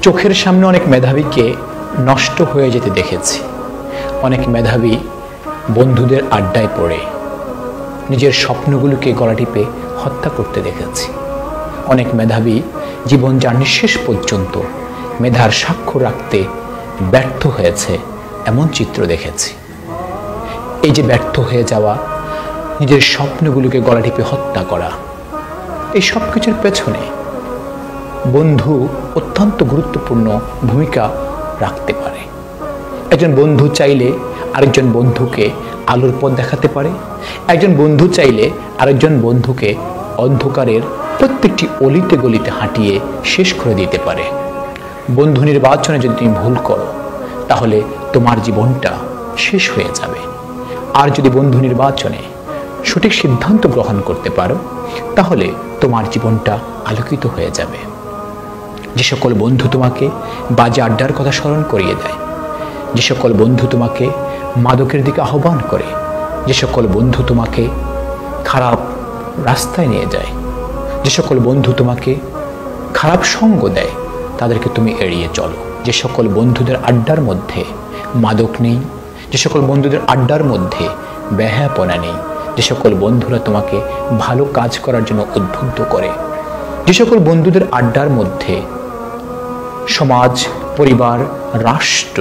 চোখের সামনে অনেক মেধাবীকে নষ্ট হয়ে যেতে দেখেছি। অনেক মেধাবী বন্ধুদের আড্ডায় পড়ে নিজের স্বপ্নগুলোকে গলা টিপে হত্যা করতে দেখেছি। অনেক মেধাবী জীবন জার্নির শেষ পর্যন্ত মেধার স্বাক্ষর রাখতে ব্যর্থ হয়েছে, এমন চিত্র দেখেছি। এই যে ব্যর্থ হয়ে যাওয়া, নিজের স্বপ্নগুলোকে গলা টিপে হত্যা করা, এই সব কিছুর পেছনে বন্ধু অত্যন্ত গুরুত্বপূর্ণ ভূমিকা রাখতে পারে। একজন বন্ধু চাইলে আরেকজন বন্ধুকে আলোর পথ দেখাতে পারে। একজন বন্ধু চাইলে আরেকজন বন্ধুকে অন্ধকারের প্রত্যেকটি অলিতে গলিতে হাঁটিয়ে শেষ করে দিতে পারে। বন্ধু নির্বাচনে যদি তুমি ভুল করো, তাহলে তোমার জীবনটা শেষ হয়ে যাবে। আর যদি বন্ধু নির্বাচনে সঠিক সিদ্ধান্ত গ্রহণ করতে পারো, তাহলে তোমার জীবনটা আলোকিত হয়ে যাবে। যে সকল বন্ধু তোমাকে বাজে আড্ডার কথা স্মরণ করিয়ে দেয়, যে সকল বন্ধু তোমাকে মাদকের দিকে আহ্বান করে, যে সকল বন্ধু তোমাকে খারাপ রাস্তায় নিয়ে যায়, যে সকল বন্ধু তোমাকে খারাপ সঙ্গ দেয়, তাদেরকে তুমি এড়িয়ে চলো। যে সকল বন্ধুদের আড্ডার মধ্যে মাদক নেই, যে সকল বন্ধুদের আড্ডার মধ্যে বেহায়াপনা নেই, যে সকল বন্ধুরা তোমাকে ভালো কাজ করার জন্য উদ্বুদ্ধ করে, যে সকল বন্ধুদের আড্ডার মধ্যে সমাজ, পরিবার, রাষ্ট্র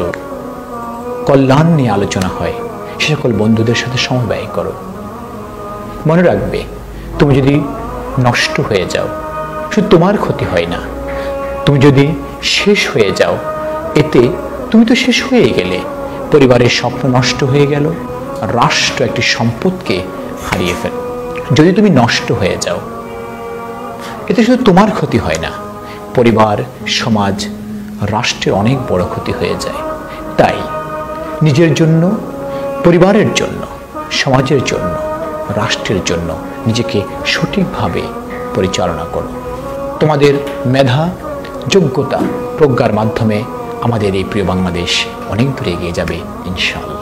কল্যাণ নিয়ে আলোচনা হয়, সে সকল বন্ধুদের সাথে সময় ব্যয় করো। মনে রাখবে, তুমি যদি নষ্ট হয়ে যাও, শুধু তোমার ক্ষতি হয় না। তুমি যদি শেষ হয়ে যাও, এতে তুমি তো শেষ হয়ে গেলে, পরিবারের স্বপ্ন নষ্ট হয়ে গেল, রাষ্ট্র একটি সম্পদকে হারিয়ে ফেল। যদি তুমি নষ্ট হয়ে যাও, এতে শুধু তোমার ক্ষতি হয় না, পরিবার, সমাজ, রাষ্ট্রের অনেক বড় ক্ষতি হয়ে যায়। তাই নিজের জন্য, পরিবারের জন্য, সমাজের জন্য, রাষ্ট্রের জন্য নিজেকে সঠিকভাবে পরিচালনা করো। তোমাদের মেধা, যোগ্যতা, প্রজ্ঞার মাধ্যমে আমাদের এই প্রিয় বাংলাদেশ অনেক দূরে এগিয়ে যাবে ইনশাআল্লাহ।